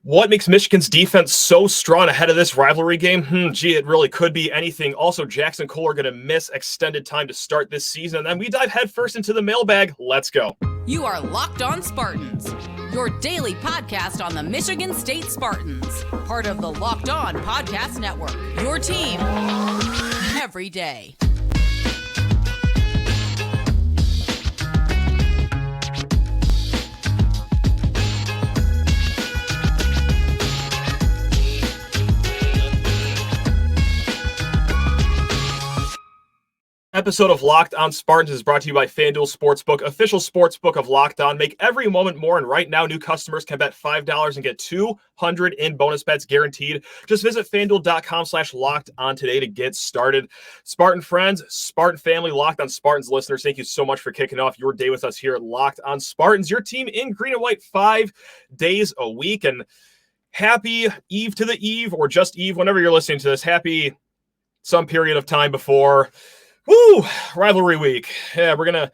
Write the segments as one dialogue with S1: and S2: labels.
S1: What makes Michigan's defense so strong ahead of this rivalry game? It really could be anything. Also, Jaxon Kohler going to miss extended time to start this season. And then we dive headfirst into the mailbag. Let's go.
S2: You are Locked On Spartans, your daily podcast on the Michigan State Spartans, part of the Locked On Podcast Network, your team every day.
S1: Episode of Locked On Spartans is brought to you by FanDuel Sportsbook, official sportsbook of Locked On. Make every moment more, and right now, new customers can bet $5 and get $200 in bonus bets guaranteed. Just visit FanDuel.com/LockedOn today to get started. Spartan friends, Spartan family, Locked On Spartans listeners, thank you so much for kicking off your day with us here at Locked On Spartans, your team in green and white 5 days a week. And happy Eve to the Eve, or just Eve, whenever you're listening to this. Happy some period of time before rivalry week. Yeah, we're gonna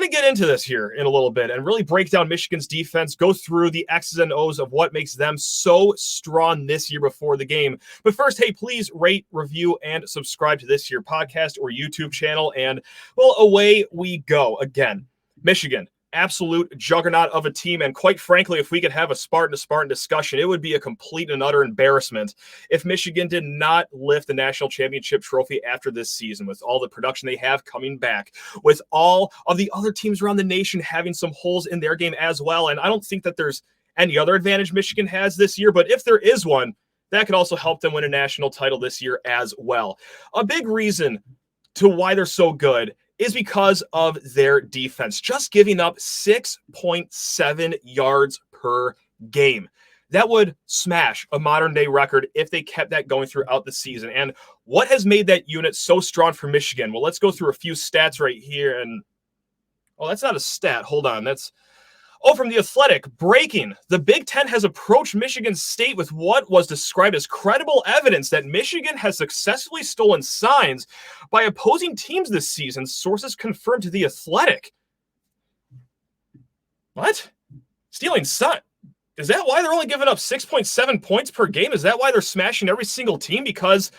S1: get into this here in a little bit and really break down Michigan's defense, go through the X's and O's of what makes them so strong this year before the game. But first, hey, please rate, review, and subscribe to this here podcast or YouTube channel. And well, away we go again. Michigan, absolute juggernaut of a team, and quite frankly, if we could have a Spartan-to-Spartan discussion, it would be a complete and utter embarrassment if Michigan did not lift the national championship trophy after this season, with all the production they have coming back, with all of the other teams around the nation having some holes in their game as well. And I don't think that there's any other advantage Michigan has this year, but if there is one, that could also help them win a national title this year as well. A big reason to why they're so good is because of their defense, just giving up 6.7 yards per game. That would smash a modern-day record if they kept that going throughout the season. And what has made that unit so strong for Michigan? Well, let's go through a few stats right here. And that's not a stat. Hold on. From The Athletic, breaking. The Big Ten has approached Michigan State with what was described as credible evidence that Michigan has successfully stolen signs by opposing teams this season, sources confirmed to The Athletic. What? Stealing signs? Is that why they're only giving up 6.7 points per game? Is that why they're smashing every single team? Because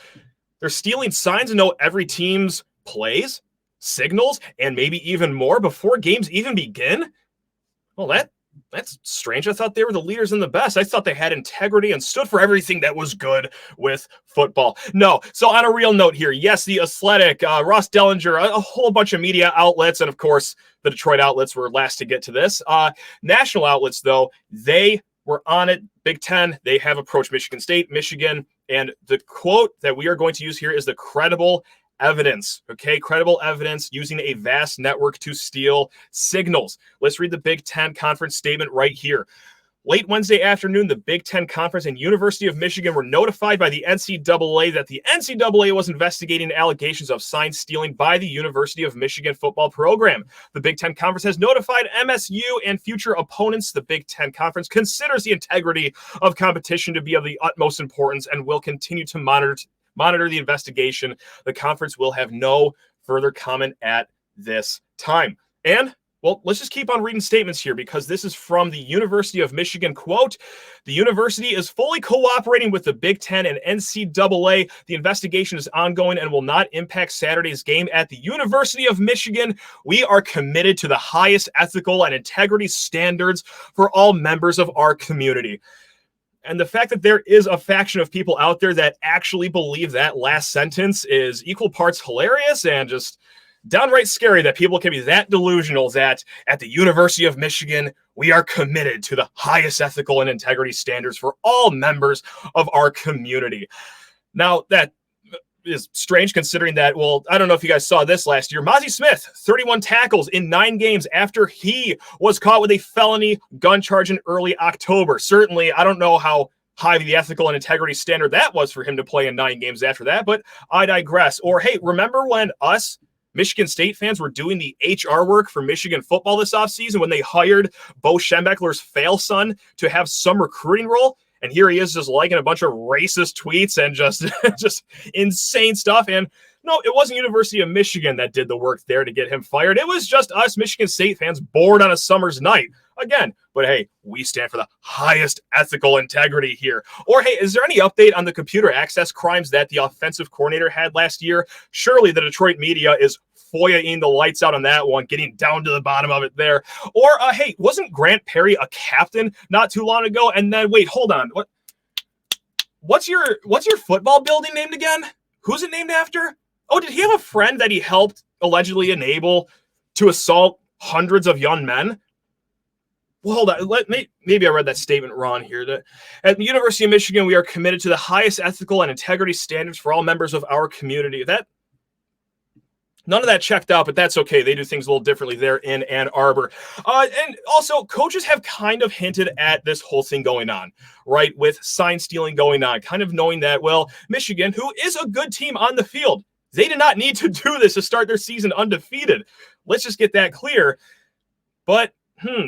S1: they're stealing signs and know every team's plays, signals, and maybe even more before games even begin? Well, that's strange. I thought they were the leaders and the best. I thought they had integrity and stood for everything that was good with football. No. So on a real note here, yes, The Athletic, Ross Dellinger, a whole bunch of media outlets, and of course, the Detroit outlets were last to get to this. National outlets, though, they were on it. Big Ten, they have approached Michigan State, Michigan, and the quote that we are going to use here is the credible evidence. Okay, credible evidence using a vast network to steal signals. Let's read the Big Ten Conference statement right here. Late Wednesday afternoon, the Big Ten Conference and University of Michigan were notified by the NCAA that the NCAA was investigating allegations of sign stealing by the University of Michigan football program. The Big Ten Conference has notified MSU and future opponents. The Big Ten Conference considers the integrity of competition to be of the utmost importance and will continue to monitor the investigation. The conference will have no further comment at this time. And, well, let's just keep on reading statements here because this is from the University of Michigan. Quote, the university is fully cooperating with the Big Ten and NCAA. The investigation is ongoing and will not impact Saturday's game at the University of Michigan. We are committed to the highest ethical and integrity standards for all members of our community. And the fact that there is a faction of people out there that actually believe that last sentence is equal parts hilarious and just downright scary that people can be that delusional that at the University of Michigan, we are committed to the highest ethical and integrity standards for all members of our community. Now, that is strange considering that, well, I don't know if you guys saw this last year. Mazi Smith, 31 tackles in 9 games after he was caught with a felony gun charge in early October. Certainly, I don't know how high the ethical and integrity standard that was for him to play in 9 games after that, but I digress. Or, hey, remember when us Michigan State fans were doing the HR work for Michigan football this offseason when they hired Bo Schembechler's fail son to have some recruiting role? And here he is just liking a bunch of racist tweets and just insane stuff. And no, it wasn't University of Michigan that did the work there to get him fired. It was just us Michigan State fans bored on a summer's night again. But hey, we stand for the highest ethical integrity here. Or hey, is there any update on the computer access crimes that the offensive coordinator had last year? Surely the Detroit media is FOIA-ing the lights out on that one, getting down to the bottom of it there. Or hey, wasn't Grant Perry a captain not too long ago? And then wait, hold on. What's your football building named again? Who's it named after? Oh, did he have a friend that he helped allegedly enable to assault hundreds of young men? Well, hold on. Maybe I read that statement wrong here. At the University of Michigan, we are committed to the highest ethical and integrity standards for all members of our community. None of that checked out, but that's okay. They do things a little differently there in Ann Arbor. And also, coaches have kind of hinted at this whole thing going on, right, with sign stealing going on, kind of knowing that, well, Michigan, who is a good team on the field, they did not need to do this to start their season undefeated. Let's just get that clear. But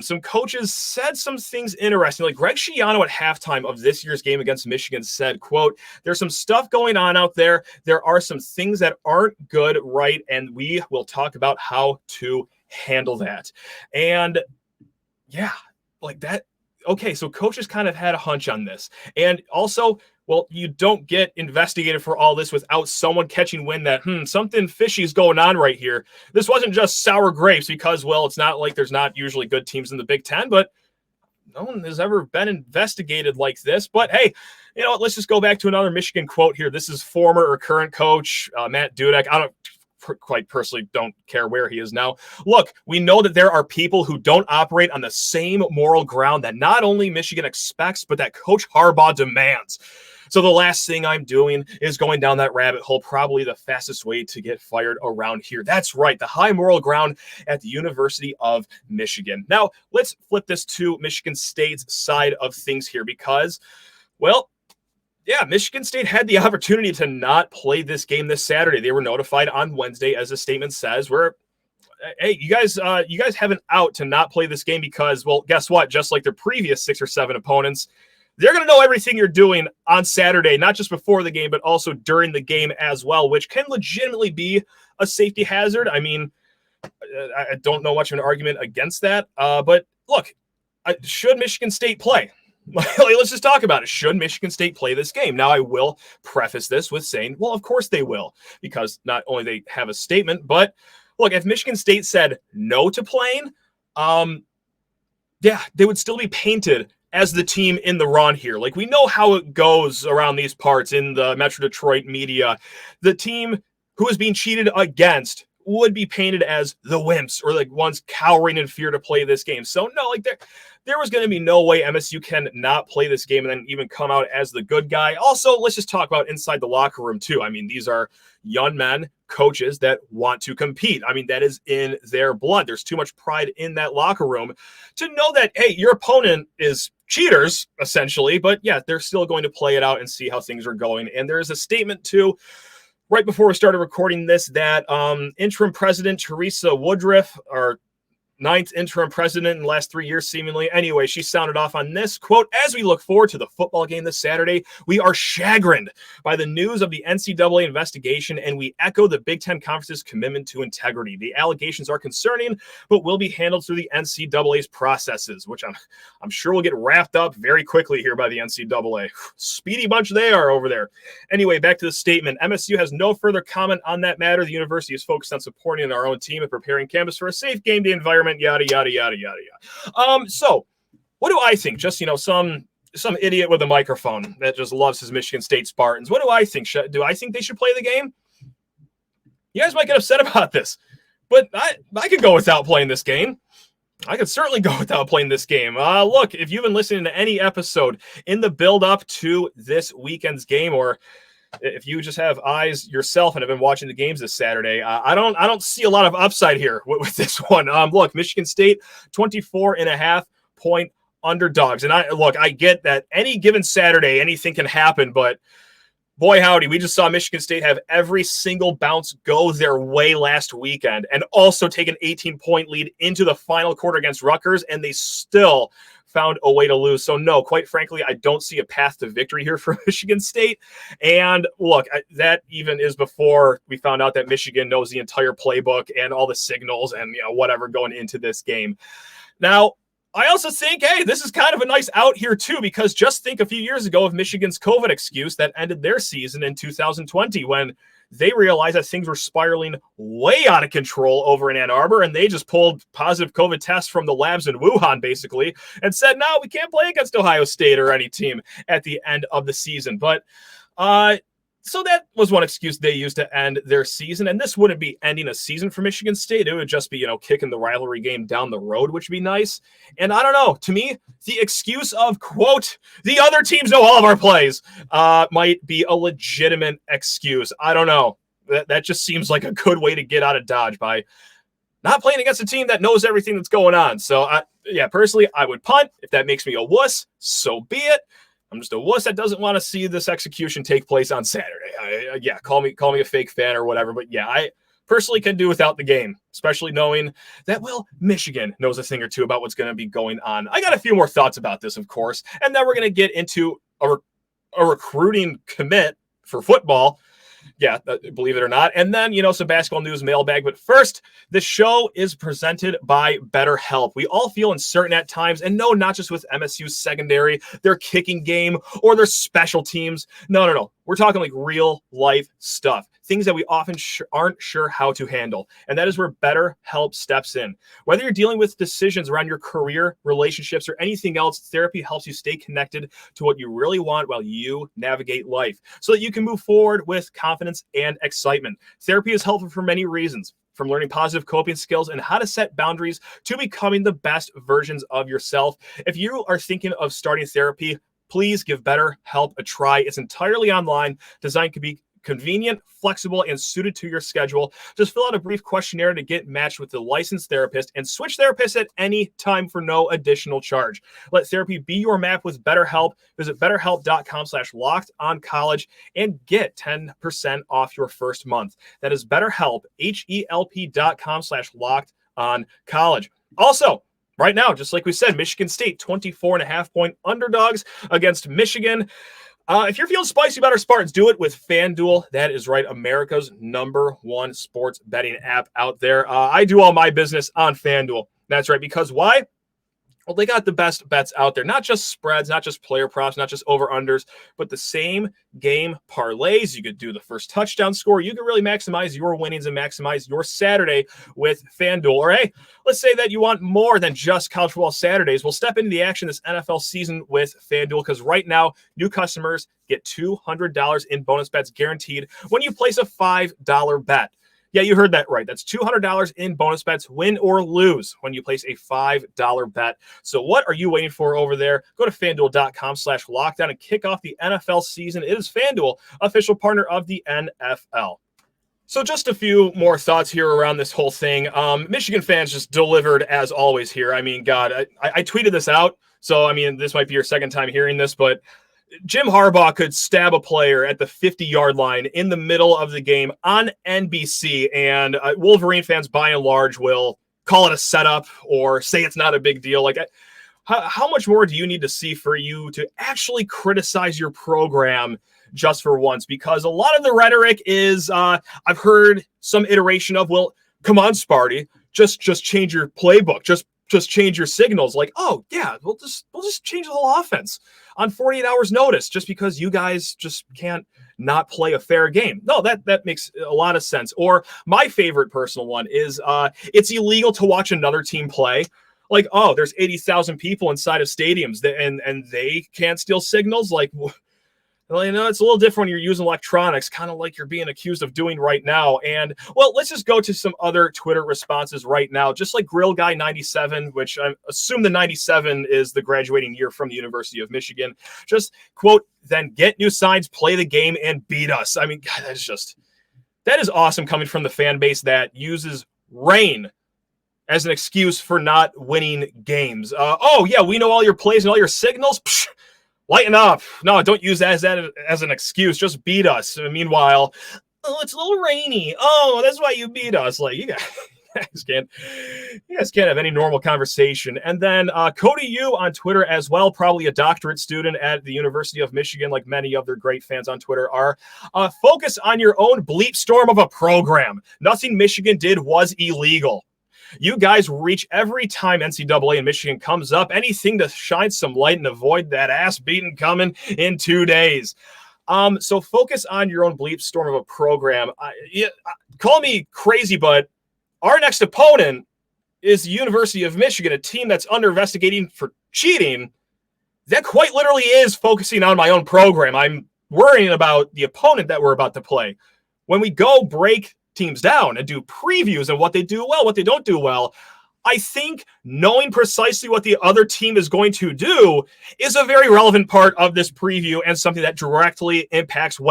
S1: some coaches said some things interesting. Like Greg Schiano at halftime of this year's game against Michigan said, quote, "There's some stuff going on out there. There are some things that aren't good, right? And we will talk about how to handle that." And yeah, like that. Okay, so coaches kind of had a hunch on this. And also, well, you don't get investigated for all this without someone catching wind that, something fishy is going on right here. This wasn't just sour grapes because, well, it's not like there's not usually good teams in the Big Ten, but no one has ever been investigated like this. But hey, you know what? Let's just go back to another Michigan quote here. This is former or current coach Matt Dudek. I quite personally don't care where he is now. Look, we know that there are people who don't operate on the same moral ground that not only Michigan expects, but that Coach Harbaugh demands. So the last thing I'm doing is going down that rabbit hole, probably the fastest way to get fired around here. That's right, the high moral ground at the University of Michigan. Now, let's flip this to Michigan State's side of things here because, well, yeah, Michigan State had the opportunity to not play this game this Saturday. They were notified on Wednesday, as the statement says, where, hey, you guys have an out to not play this game because, well, guess what? Just like their previous 6 or 7 opponents, they're going to know everything you're doing on Saturday, not just before the game, but also during the game as well, which can legitimately be a safety hazard. I mean, I don't know much of an argument against that. But look, should Michigan State play? Let's just talk about it. Should Michigan State play this game? Now, I will preface this with saying, well, of course they will, because not only they have a statement, but look, if Michigan State said no to playing, yeah, they would still be painted as the team in the run here. Like, we know how it goes around these parts in the Metro Detroit media. The team who is being cheated against would be painted as the wimps or like ones cowering in fear to play this game. So no, like there was going to be no way MSU can not play this game and then even come out as the good guy. Also, let's just talk about inside the locker room too. I mean, these are young men, coaches that want to compete. I mean, that is in their blood. There's too much pride in that locker room to know that, hey, your opponent is cheaters essentially, but yeah, they're still going to play it out and see how things are going. And there is a statement too, right before we started recording this, that interim president Teresa Woodruff, our 9th interim president in the last 3 years, seemingly. Anyway, she sounded off on this, quote, "As we look forward to the football game this Saturday, we are chagrined by the news of the NCAA investigation, and we echo the Big Ten Conference's commitment to integrity. The allegations are concerning, but will be handled through the NCAA's processes," which I'm sure will get wrapped up very quickly here by the NCAA. Speedy bunch they are over there. Anyway, back to the statement. MSU has no further comment on that matter. The university is focused on supporting our own team and preparing campus for a safe game day environment. Yada, yada, yada, yada, yada. So what do I think? Just, some idiot with a microphone that just loves his Michigan State Spartans. What do I think? Do I think they should play the game? You guys might get upset about this, but I could go without playing this game. I could certainly go without playing this game. Look, if you've been listening to any episode in the build-up to this weekend's game, or if you just have eyes yourself and have been watching the games this Saturday, I don't see a lot of upside here with this one. Look, Michigan State, 24.5 point underdogs. And I get that any given Saturday, anything can happen, but boy, howdy, we just saw Michigan State have every single bounce go their way last weekend and also take an 18-point lead into the final quarter against Rutgers, and they still found a way to lose. So no, quite frankly, I don't see a path to victory here for Michigan State. And look, that even is before we found out that Michigan knows the entire playbook and all the signals and whatever going into this game. Now, I also think, hey, this is kind of a nice out here too, because just think a few years ago of Michigan's COVID excuse that ended their season in 2020 when they realized that things were spiraling way out of control over in Ann Arbor, and they just pulled positive COVID tests from the labs in Wuhan, basically, and said, no, we can't play against Ohio State or any team at the end of the season. But so that was one excuse they used to end their season, and this wouldn't be ending a season for Michigan State. It would just be, kicking the rivalry game down the road, which would be nice. And I don't know, to me, the excuse of, quote, the other teams know all of our plays might be a legitimate excuse. I don't know. That just seems like a good way to get out of Dodge by not playing against a team that knows everything that's going on. So, personally, I would punt. If that makes me a wuss, so be it. I'm just a wuss that doesn't want to see this execution take place on Saturday. Call me a fake fan or whatever. But I personally can do without the game, especially knowing that, Michigan knows a thing or two about what's going to be going on. I got a few more thoughts about this, of course. And then we're going to get into a recruiting commit for football. Yeah, believe it or not. And then, some basketball news mailbag. But first, the show is presented by Betterhelp. We all feel uncertain at times. And no, not just with MSU's secondary, their kicking game, or their special teams. No. We're talking like real life stuff. Things that we often aren't sure how to handle. And that is where Betterhelp steps in. Whether you're dealing with decisions around your career, relationships, or anything else, therapy helps you stay connected to what you really want while you navigate life so that you can move forward with confidence and excitement. Therapy is helpful for many reasons, from learning positive coping skills and how to set boundaries to becoming the best versions of yourself. If you are thinking of starting therapy, please give Betterhelp a try. It's entirely online, designed to be convenient, flexible, and suited to your schedule. Just fill out a brief questionnaire to get matched with the licensed therapist and switch therapists at any time for no additional charge. Let therapy be your map with BetterHelp. Visit betterhelp.com/lockedoncollege and get 10% off your first month. That is BetterHelp, HELP.com/lockedoncollege. Also, right now, just like we said, Michigan State 24.5-point underdogs against Michigan. If you're feeling spicy about our Spartans, do it with FanDuel. That is right, America's #1 sports betting app out there. I do all my business on FanDuel. That's right, because why? Well, they got the best bets out there, not just spreads, not just player props, not just over-unders, but the same game parlays. You could do the first touchdown score. You could really maximize your winnings and maximize your Saturday with FanDuel. Or, hey, let's say that you want more than just college football Saturdays. We'll step into the action this NFL season with FanDuel, because right now, new customers get $200 in bonus bets guaranteed when you place a $5 bet. Yeah, you heard that right. That's $200 in bonus bets, win or lose, when you place a $5 bet. So what are you waiting for over there? Go to FanDuel.com/lockdown and kick off the NFL season. It is FanDuel, official partner of the NFL. So just a few more thoughts here around this whole thing. Michigan fans just delivered as always here. I mean, God, I tweeted this out. So, I mean, this might be your second time hearing this, but Jim Harbaugh could stab a player at the 50-yard line in the middle of the game on NBC, and Wolverine fans, by and large, will call it a setup or say it's not a big deal. Like, how much more do you need to see for you to actually criticize your program just for once? Because a lot of the rhetoric is, I've heard some iteration of, well, come on, Sparty, just change your playbook, just change your signals. Like, oh yeah, we'll just change the whole offense on 48 hours notice just because you guys just can't not play a fair game. No, that makes a lot of sense. Or my favorite personal one is it's illegal to watch another team play. Like, oh, there's 80,000 people inside of stadiums and they can't steal signals. Like, well, it's a little different when you're using electronics, kind of like you're being accused of doing right now. And, well, let's just go to some other Twitter responses right now. Just like Grill Guy 97, which I assume the 97 is the graduating year from the University of Michigan. Just, quote, then get new signs, play the game, and beat us. I mean, God, that is awesome coming from the fan base that uses rain as an excuse for not winning games. Oh, yeah, we know all your plays and all your signals. Psh, lighten up. No, don't use that as an excuse. Just beat us. Meanwhile, oh, it's a little rainy. Oh, that's why you beat us. Like, you guys can't have any normal conversation. And then Cody Yu on Twitter as well, probably a doctorate student at the University of Michigan, like many of their great fans on Twitter are. Focus on your own bleep storm of a program. Nothing Michigan did was illegal. You guys reach every time NCAA and Michigan comes up. Anything to shine some light and avoid that ass beating coming in 2 days. So focus on your own bleep storm of a program. Call me crazy, but our next opponent is the University of Michigan, a team that's under investigating for cheating. That quite literally is focusing on my own program. I'm worrying about the opponent that we're about to play. When we go break teams down and do previews and what they do well, what they don't do well, I think knowing precisely what the other team is going to do is a very relevant part of this preview and something that directly impacts,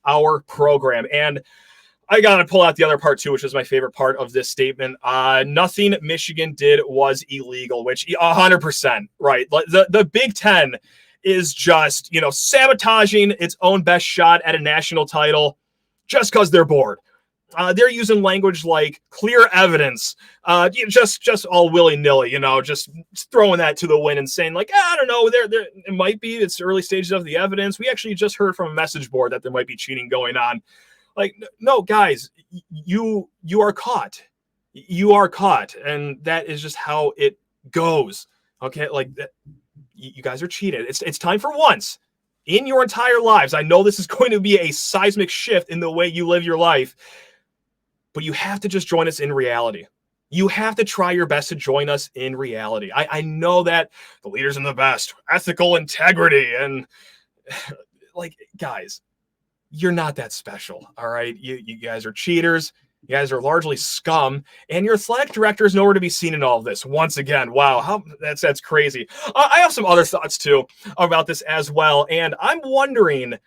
S1: our program. And I got to pull out the other part too, which is my favorite part of this statement. Nothing Michigan did was illegal, which 100%, right? The Big Ten is just, sabotaging its own best shot at a national title just because they're bored. They're using language like clear evidence, just all willy-nilly, just throwing that to the wind and saying like, I don't know, it might be, it's early stages of the evidence. We actually just heard from a message board that there might be cheating going on. Like, no, guys, you are caught. You are caught. And that is just how it goes. Okay. Like that, you guys are cheated. It's time for once in your entire lives. I know this is going to be a seismic shift in the way you live your life, but you have to just join us in reality. You have to try your best to join us in reality. I know that the leaders in the best, ethical integrity, and like, guys, you're not that special, all right? You guys are cheaters. You guys are largely scum, and your athletic director is nowhere to be seen in all of this. Once again, wow, that's crazy. I have some other thoughts, too, about this as well, and I'm wondering,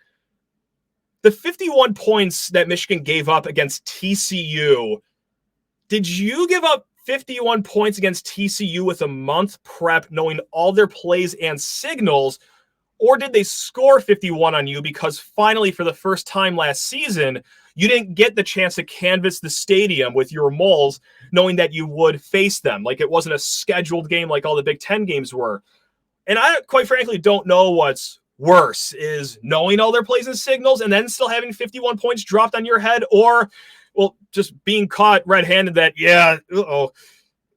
S1: the 51 points that Michigan gave up against TCU, did you give up 51 points against TCU with a month prep, knowing all their plays and signals, or did they score 51 on you because finally, for the first time last season, you didn't get the chance to canvass the stadium with your moles, knowing that you would face them? Like it wasn't a scheduled game like all the Big Ten games were. And I, quite frankly, don't know what's worse, is knowing all their plays and signals and then still having 51 points dropped on your head, or, well, just being caught red-handed that,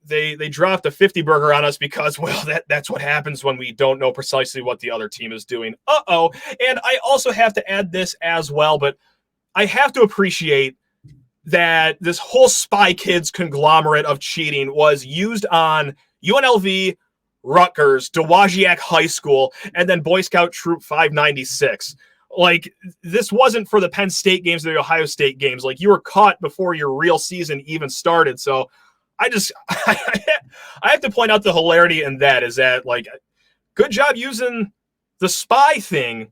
S1: they dropped a 50 burger on us because, well, that's what happens when we don't know precisely what the other team is doing. And I also have to add this as well, but I have to appreciate that this whole Spy Kids conglomerate of cheating was used on UNLV, Rutgers, Dowagiac High School, and then Boy Scout Troop 596. Like, this wasn't for the Penn State games or the Ohio State games. Like, you were caught before your real season even started. So I have to point out the hilarity in that is that, like, good job using the spy thing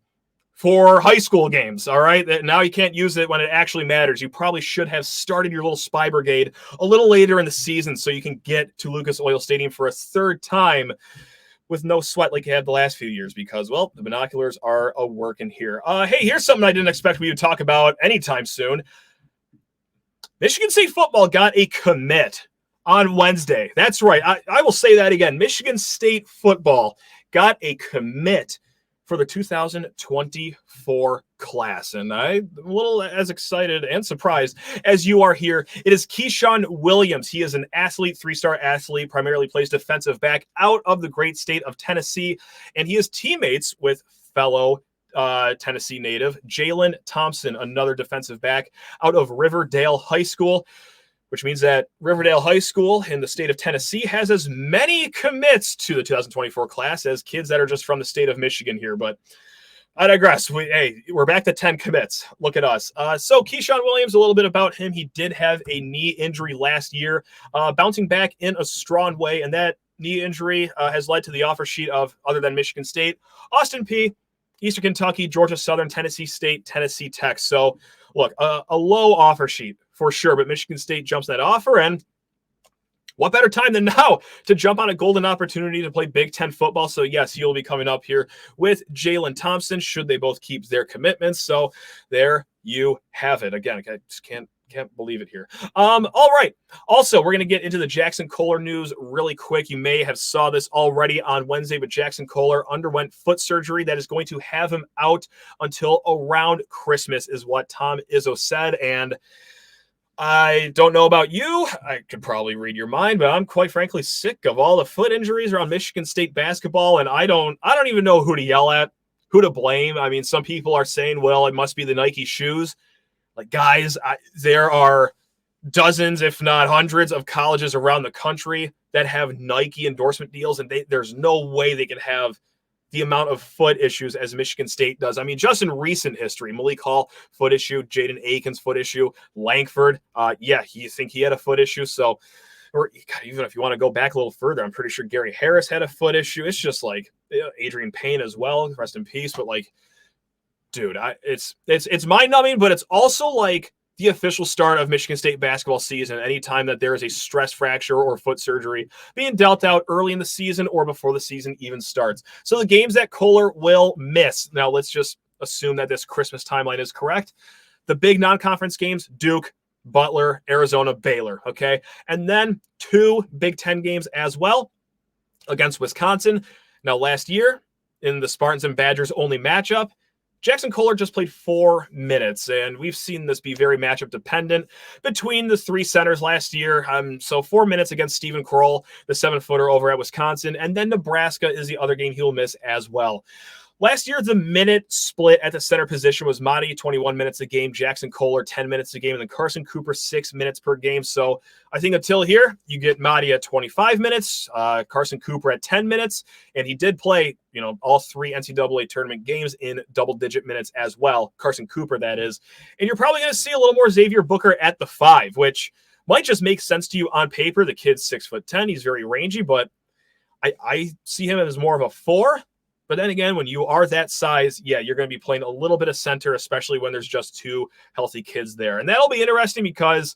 S1: for high school games, all right? Now you can't use it when it actually matters. You probably should have started your little spy brigade a little later in the season so you can get to Lucas Oil Stadium for a third time with no sweat like you had the last few years because, well, the binoculars are a working here. Hey, here's something I didn't expect we would talk about anytime soon. Michigan State football got a commit on Wednesday. That's right. I will say that again. Michigan State football got a commit for the 2024 class. And I'm a little as excited and surprised as you are here. It is Keshawn Williams. He is an athlete, 3-star athlete, primarily plays defensive back out of the great state of Tennessee. And he is teammates with fellow Tennessee native Jalen Thompson, another defensive back out of Riverdale High School, which means that Riverdale High School in the state of Tennessee has as many commits to the 2024 class as kids that are just from the state of Michigan here. But I digress. We're back to 10 commits. Look at us. So Keshawn Williams, a little bit about him. He did have a knee injury last year, bouncing back in a strong way. And that knee injury has led to the offer sheet of, other than Michigan State, Austin Peay, Eastern Kentucky, Georgia Southern, Tennessee State, Tennessee Tech. So look, a low offer sheet for sure, but Michigan State jumps that offer, and what better time than now to jump on a golden opportunity to play Big Ten football? So yes, he'll be coming up here with Jalen Thompson, should they both keep their commitments. So there you have it. Again, I just can't believe it here. All right. Also, we're going to get into the Jaxon Kohler news really quick. You may have saw this already on Wednesday, but Jaxon Kohler underwent foot surgery that is going to have him out until around Christmas, is what Tom Izzo said. And I don't know about you. I could probably read your mind, but I'm quite frankly sick of all the foot injuries around Michigan State basketball, and I don't even know who to yell at, who to blame. I mean, some people are saying, well, it must be the Nike shoes. Like, guys, there are dozens, if not hundreds, of colleges around the country that have Nike endorsement deals, and there's no way they can have the amount of foot issues as Michigan State does. I mean, just in recent history, Malik Hall, foot issue, Jaden Akins, foot issue, Langford, you think he had a foot issue. So, or even if you want to go back a little further, I'm pretty sure Gary Harris had a foot issue. It's just like Adrian Payne as well, rest in peace. But like, dude, it's mind-numbing, but it's also like the official start of Michigan State basketball season. Anytime that there is a stress fracture or foot surgery being dealt out early in the season or before the season even starts. So the games that Kohler will miss. Now let's just assume that this Christmas timeline is correct. The big non-conference games: Duke, Butler, Arizona, Baylor. Okay, and then 2 Big Ten games as well against Wisconsin. Now last year in the Spartans and Badgers only matchup, Jaxon Kohler just played 4 minutes, and we've seen this be very matchup dependent between the 3 centers last year. So 4 minutes against Stephen Kroll, the 7-footer over at Wisconsin, and then Nebraska is the other game he'll miss as well. Last year, the minute split at the center position was Mahdi, 21 minutes a game, Jaxon Kohler, 10 minutes a game, and then Carson Cooper, 6 minutes per game. So I think until here, you get Mahdi at 25 minutes, Carson Cooper at 10 minutes, and he did play, all 3 NCAA tournament games in double-digit minutes as well, Carson Cooper, that is. And you're probably going to see a little more Xavier Booker at the 5, which might just make sense to you on paper. The kid's 6'10", he's very rangy, but I see him as more of a 4. But then again, when you are that size, you're going to be playing a little bit of center, especially when there's just 2 healthy kids there. And that'll be interesting because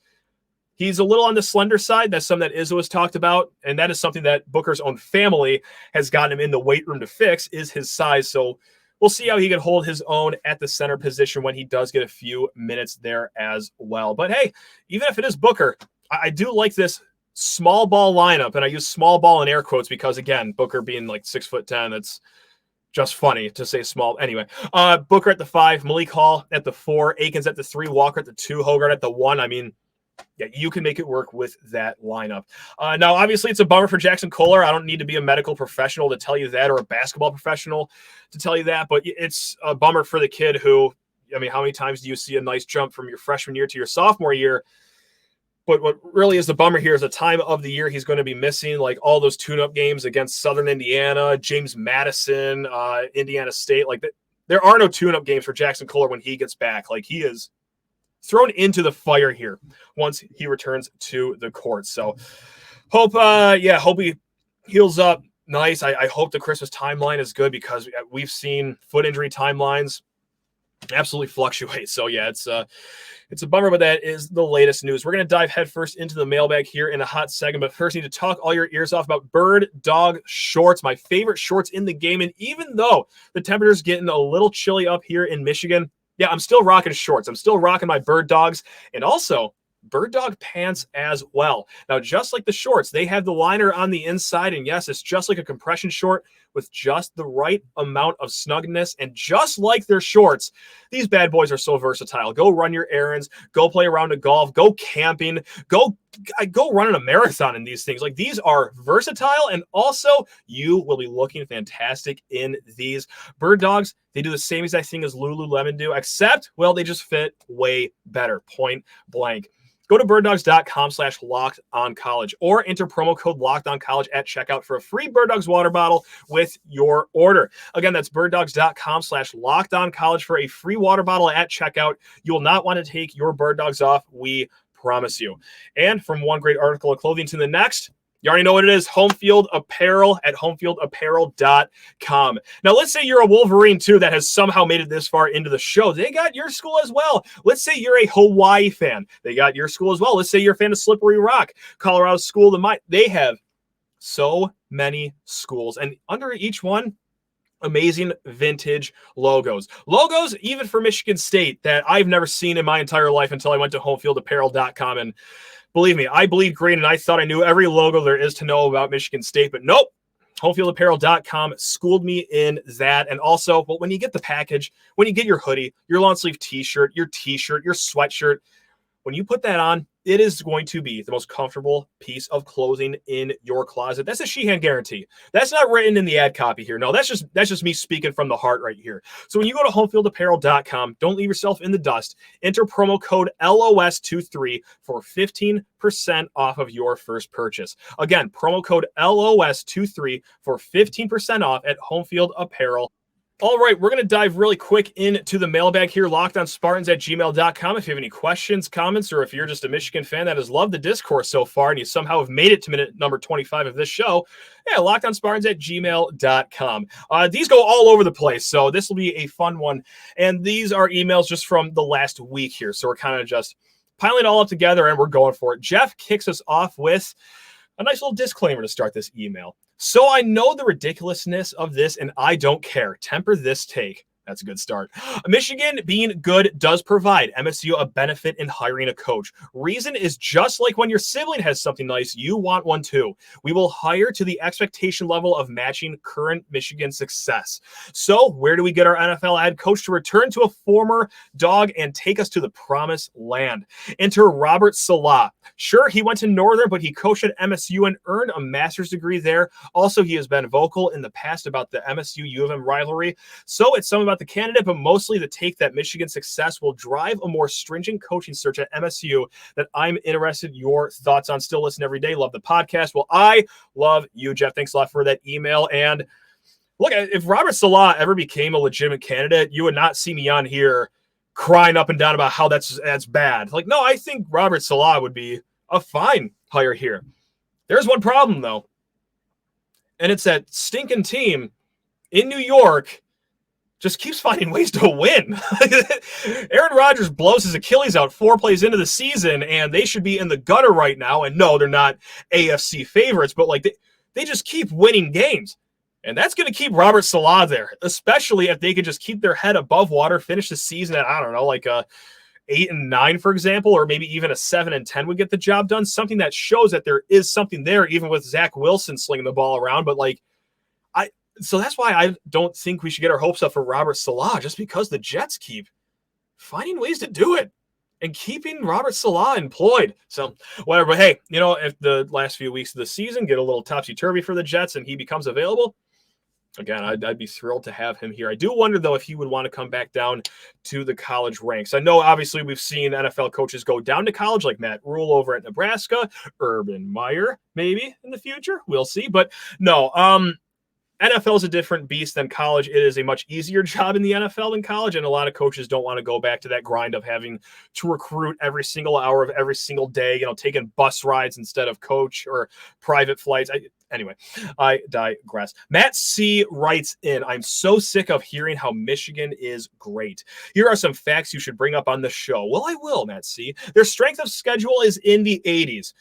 S1: he's a little on the slender side. That's something that Izzo has talked about, and that is something that Booker's own family has gotten him in the weight room to fix, is his size. So we'll see how he can hold his own at the center position when he does get a few minutes there as well. But hey, even if it is Booker, I do like this small ball lineup, and I use small ball in air quotes because, again, Booker being like 6'10", it's just funny to say small. Anyway, Booker at the 5, Malik Hall at the 4, Akins at the 3, Walker at the 2, Hogarth at the 1. I mean, you can make it work with that lineup. Now, obviously, it's a bummer for Jaxon Kohler. I don't need to be a medical professional to tell you that, or a basketball professional to tell you that, but it's a bummer for the kid who, I mean, how many times do you see a nice jump from your freshman year to your sophomore year? But what really is the bummer here is the time of the year he's going to be missing, like all those tune-up games against Southern Indiana, James Madison, Indiana State. Like, there are no tune-up games for Jaxon Kohler when he gets back. Like, he is thrown into the fire here once he returns to the court. So hope he heals up nice. I hope the Christmas timeline is good because we've seen foot injury timelines absolutely fluctuate. So it's a bummer, but that is the latest news. We're going to dive headfirst into the mailbag here in a hot second, but first need to talk all your ears off about Bird Dog shorts, my favorite shorts in the game. And even though the temperature's getting a little chilly up here in Michigan, I'm still rocking shorts. I'm still rocking my Bird Dogs, and also Bird Dog pants as well. Now, just like the shorts, they have the liner on the inside, and yes, it's just like a compression short with just the right amount of snugness. And just like their shorts, these bad boys are so versatile. Go run your errands, go play around a golf, go camping, go running a marathon in these things. Like, these are versatile, and also you will be looking fantastic in these. Bird Dogs, they do the same exact thing as Lululemon do, except, well, they just fit way better, point blank. Go to birddogs.com/lockedoncollege or enter promo code lockedoncollege at checkout for a free Bird Dogs water bottle with your order. Again, that's birddogs.com/lockedoncollege for a free water bottle at checkout. You will not want to take your Bird Dogs off, we promise you. And from one great article of clothing to the next, you already know what it is, Home Field Apparel at homefieldapparel.com. Now, let's say you're a Wolverine, too, that has somehow made it this far into the show. They got your school as well. Let's say you're a Hawaii fan. They got your school as well. Let's say you're a fan of Slippery Rock, Colorado School of the Mind. They have so many schools, and under each one, amazing vintage logos. Logos, even for Michigan State, that I've never seen in my entire life until I went to homefieldapparel.com. And believe me, I bleed green, and I thought I knew every logo there is to know about Michigan State, but nope. Homefieldapparel.com schooled me in that. And also, well, when you get the package, when you get your hoodie, your long sleeve t-shirt, your sweatshirt, when you put that on, it is going to be the most comfortable piece of clothing in your closet. That's a Sheehan guarantee. That's not written in the ad copy here. No, that's just me speaking from the heart right here. So when you go to homefieldapparel.com, don't leave yourself in the dust. Enter promo code LOS23 for 15% off of your first purchase. Again, promo code LOS23 for 15% off at Homefield Apparel. All right, we're going to dive really quick into the mailbag here, lockedonspartans@gmail.com. If you have any questions, comments, or if you're just a Michigan fan that has loved the discourse so far and you somehow have made it to minute number 25 of this show, lockedonspartans@gmail.com. These go all over the place, so this will be a fun one. And these are emails just from the last week here, so we're kind of just piling it all up together, and we're going for it. Jeff kicks us off with a nice little disclaimer to start this email. So I know the ridiculousness of this, and I don't care. Temper this take. That's a good start. Michigan being good does provide MSU a benefit in hiring a coach. Reason is just like when your sibling has something nice, you want one too. We will hire to the expectation level of matching current Michigan success. So where do we get our NFL head coach to return to a former dog and take us to the promised land? Enter Robert Salah. Sure, he went to Northern, but he coached at MSU and earned a master's degree there. Also, he has been vocal in the past about the MSU-U of M rivalry. So it's some about the candidate, but mostly the take that Michigan's success will drive a more stringent coaching search at MSU that I'm interested in your thoughts on. Still listen every day. Love the podcast. Well, I love you, Jeff. Thanks a lot for that email. And look, if Robert Salah ever became a legitimate candidate, you would not see me on here crying up and down about how that's bad. Like, no, I think Robert Salah would be a fine hire here. There's one problem, though, and it's that stinking team in New York just keeps finding ways to win. Aaron Rodgers blows his Achilles out 4 plays into the season, and they should be in the gutter right now. And no, they're not AFC favorites, but like they just keep winning games. And that's going to keep Robert Salah there, especially if they could just keep their head above water, finish the season at, I don't know, like a 8-9, for example, or maybe even a 7-10 would get the job done. Something that shows that there is something there, even with Zach Wilson slinging the ball around. But so that's why I don't think we should get our hopes up for Robert Salah, just because the Jets keep finding ways to do it and keeping Robert Salah employed. So whatever. But hey, if the last few weeks of the season get a little topsy-turvy for the Jets and he becomes available, again, I'd be thrilled to have him here. I do wonder, though, if he would want to come back down to the college ranks. I know, obviously, we've seen NFL coaches go down to college, like Matt Rule over at Nebraska, Urban Meyer, maybe in the future. We'll see. But no, NFL is a different beast than college. It is a much easier job in the NFL than college, and a lot of coaches don't want to go back to that grind of having to recruit every single hour of every single day, taking bus rides instead of coach or private flights. Anyway, I digress. Matt C. writes in, I'm so sick of hearing how Michigan is great. Here are some facts you should bring up on the show. Well, I will, Matt C. Their strength of schedule is in the 80s.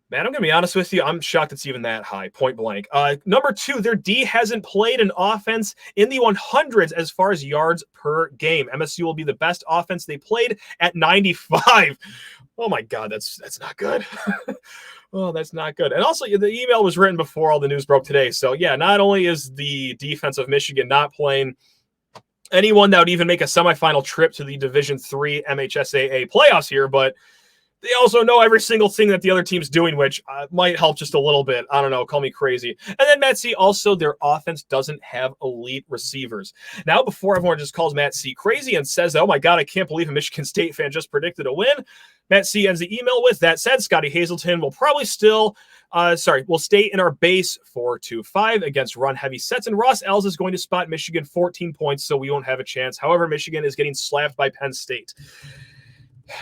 S1: Man, I'm going to be honest with you. I'm shocked it's even that high, point blank. Number 2, their D hasn't played an offense in the 100s as far as yards per game. MSU will be the best offense they played at 95. Oh, my God, that's not good. Oh, that's not good. And also, the email was written before all the news broke today. So, yeah, not only is the defense of Michigan not playing anyone that would even make a semifinal trip to the Division III MHSAA playoffs here, but they also know every single thing that the other team's doing, which might help just a little bit. I don't know. Call me crazy. And then Matt C. also, their offense doesn't have elite receivers. Now, before everyone just calls Matt C. crazy and says, oh, my God, I can't believe a Michigan State fan just predicted a win, Matt C. ends the email with, that said, Scotty Hazelton will probably will stay in our base 4-2-5 against run-heavy sets, and Ross Els is going to spot Michigan 14 points, so we won't have a chance. However, Michigan is getting slapped by Penn State.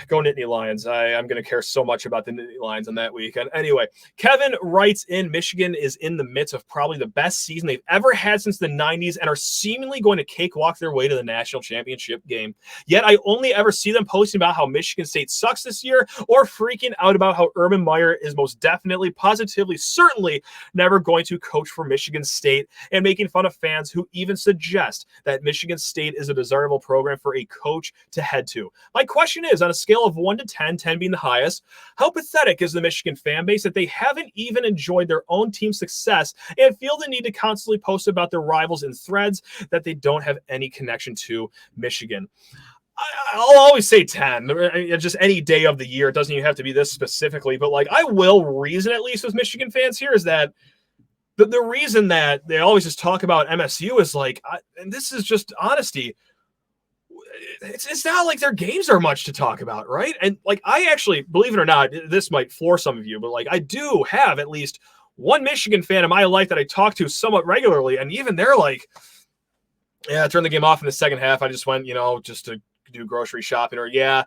S1: Go Nittany Lions. I'm going to care so much about the Nittany Lions on that weekend. Anyway, Kevin writes in, Michigan is in the midst of probably the best season they've ever had since the 90s and are seemingly going to cakewalk their way to the national championship game. Yet I only ever see them posting about how Michigan State sucks this year or freaking out about how Urban Meyer is most definitely, positively, certainly never going to coach for Michigan State and making fun of fans who even suggest that Michigan State is a desirable program for a coach to head to. My question is, on a scale of 1 to 10, 10 being the highest, how pathetic is the Michigan fan base that they haven't even enjoyed their own team's success and feel the need to constantly post about their rivals in threads that they don't have any connection to Michigan? I'll always say 10. Just any day of the year. It doesn't even have to be this specifically. But, like, I will reason, at least with Michigan fans here, is that the reason that they always just talk about MSU is, like, and this is just honesty, it's not like their games are much to talk about, right? And, like, I actually, believe it or not, this might floor some of you, but, like, I do have at least one Michigan fan in my life that I talk to somewhat regularly, and even they're like, yeah, I turned the game off in the second half. I just went, just to do grocery shopping, or I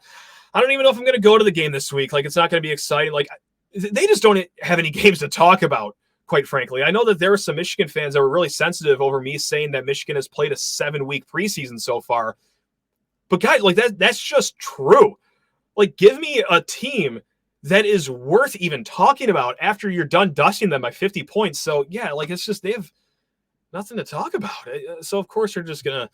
S1: don't even know if I'm going to go to the game this week. Like, it's not going to be exciting. Like, they just don't have any games to talk about, quite frankly. I know that there were some Michigan fans that were really sensitive over me saying that Michigan has played a 7-week preseason so far. But guys, like, that's just true. Like, give me a team that is worth even talking about after you're done dusting them by 50 points. So yeah, like, it's just, they have nothing to talk about. So of course you're just going to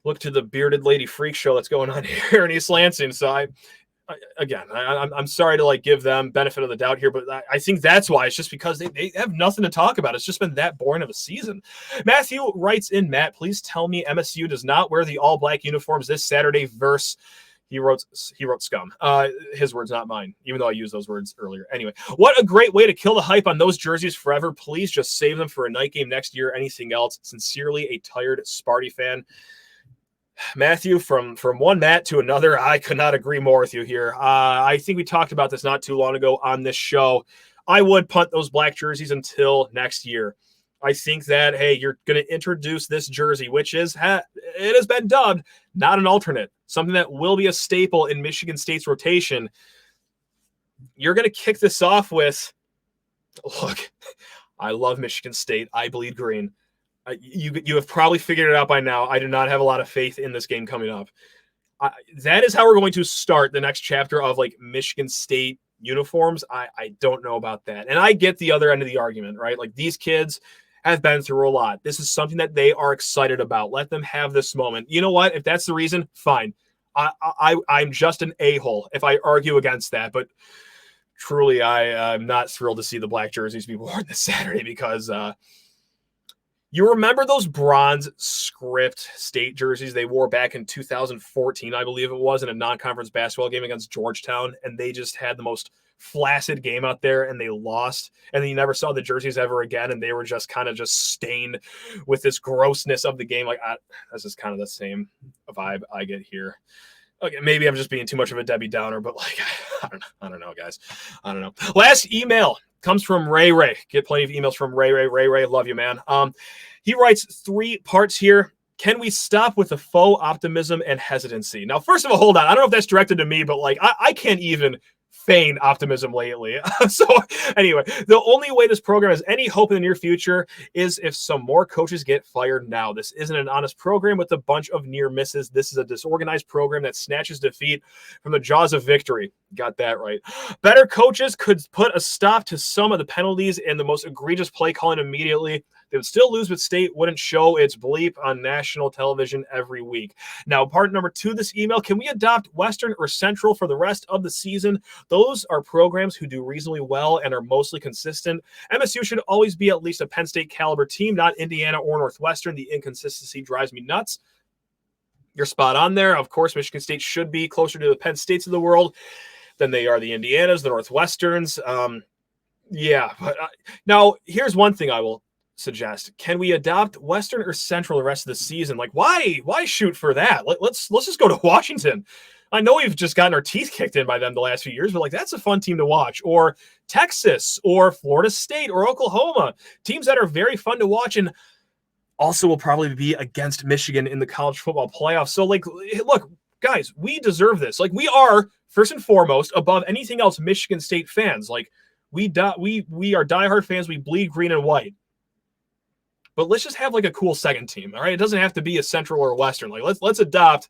S1: look to the bearded lady freak show that's going on here in East Lansing. So I'm sorry to, like, give them benefit of the doubt here, but I think that's why. It's just because they have nothing to talk about. It's just been that boring of a season. Matthew writes in, Matt, please tell me MSU does not wear the all-black uniforms this Saturday versus, he wrote scum. His words, not mine, even though I used those words earlier. Anyway, what a great way to kill the hype on those jerseys forever. Please just save them for a night game next year. Anything else? Sincerely, a tired Sparty fan. Matthew, from one Matt to another, I could not agree more with you here. I think we talked about this not too long ago on this show. I would punt those black jerseys until next year. I think that, hey, you're going to introduce this jersey, which it has been dubbed not an alternate, something that will be a staple in Michigan State's rotation. You're going to kick this off with, look, I love Michigan State. I bleed green. You have probably figured it out by now. I do not have a lot of faith in this game coming up. That is how we're going to start the next chapter of, like, Michigan State uniforms. I don't know about that. And I get the other end of the argument, right? Like, these kids have been through a lot. This is something that they are excited about. Let them have this moment. You know what? If that's the reason, fine. I'm just an a-hole if I argue against that. But truly, I'm not thrilled to see the black jerseys be worn this Saturday because you remember those bronze script state jerseys they wore back in 2014, I believe it was, in a non-conference basketball game against Georgetown, and they just had the most flaccid game out there, and they lost, and then you never saw the jerseys ever again, and they were just kind of just stained with this grossness of the game. Like, that's just kind of the same vibe I get here. Okay, maybe I'm just being too much of a Debbie Downer, but, like, I don't know, guys. I don't know. Last email comes from Ray. Get plenty of emails from Ray. Ray, love you, man. He writes 3 parts here. Can we stop with the faux optimism and hesitancy? Now, first of all, hold on. I don't know if that's directed to me, but, like, I can't even feign optimism lately. So anyway, the only way this program has any hope in the near future is if some more coaches get fired now. This isn't an honest program with a bunch of near misses. This is a disorganized program that snatches defeat from the jaws of victory. Got that right. Better coaches could put a stop to some of the penalties and the most egregious play calling immediately. They would still lose, but State wouldn't show its bleep on national television every week. Now, part number 2 of this email, can we adopt Western or Central for the rest of the season? Those are programs who do reasonably well and are mostly consistent. MSU should always be at least a Penn State caliber team, not Indiana or Northwestern. The inconsistency drives me nuts. You're spot on there. Of course, Michigan State should be closer to the Penn States of the world than they are the Indianas, the Northwesterns. Yeah, but now here's one thing I will suggest. Can we adopt Western or Central the rest of the season? Like, why shoot for that? Let's just go to Washington. I know we've just gotten our teeth kicked in by them the last few years, but, like, that's a fun team to watch. Or Texas or Florida State or Oklahoma, teams that are very fun to watch and also will probably be against Michigan in the college football playoffs. So, like, look, guys, we deserve this. Like, we are first and foremost above anything else Michigan State fans. Like, we are diehard fans. We bleed green and white. But let's just have, like, a cool second team, all right? It doesn't have to be a Central or a Western. Like, let's adopt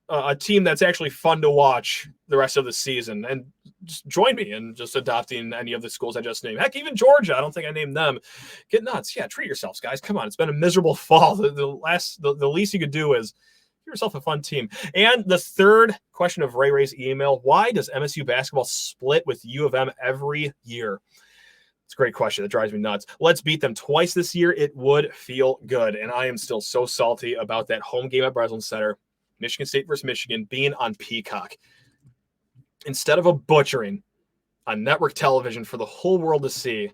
S1: a team that's actually fun to watch the rest of the season, and just join me in just adopting any of the schools I just named. Heck, even Georgia. I don't think I named them. Get nuts. Yeah, treat yourselves, guys. Come on. It's been a miserable fall. The least you could do is give yourself a fun team. And the third question of Ray's email, why does MSU basketball split with U of M every year? It's a great question. That drives me nuts. Let's beat them twice this year. It would feel good. And I am still so salty about that home game at Breslin Center. Michigan State versus Michigan being on Peacock instead of a butchering on network television for the whole world to see.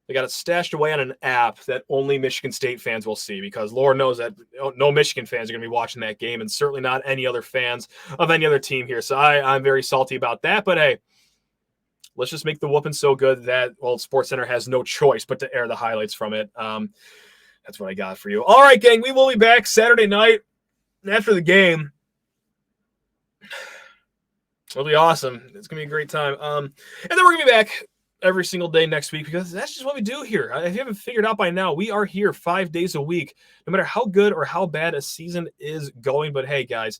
S1: They got it stashed away on an app that only Michigan State fans will see, because Lord knows that no Michigan fans are going to be watching that game, and certainly not any other fans of any other team here. So I'm very salty about that. But hey, let's just make the whooping so good that, well, SportsCenter has no choice but to air the highlights from it. That's what I got for you. All right, gang, we will be back Saturday night after the game. It'll be awesome. It's going to be a great time. And then we're going to be back every single day next week, because that's just what we do here. If you haven't figured out by now, we are here 5 days a week, no matter how good or how bad a season is going. But hey, guys,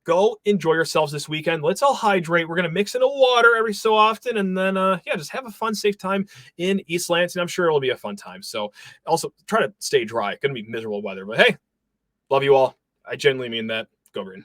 S1: go enjoy yourselves this weekend. Let's all hydrate. We're going to mix in a water every so often, and then, just have a fun, safe time in East Lansing. I'm sure it'll be a fun time. So also try to stay dry. Going to be miserable weather, but hey, love you all. I genuinely mean that. Go Green.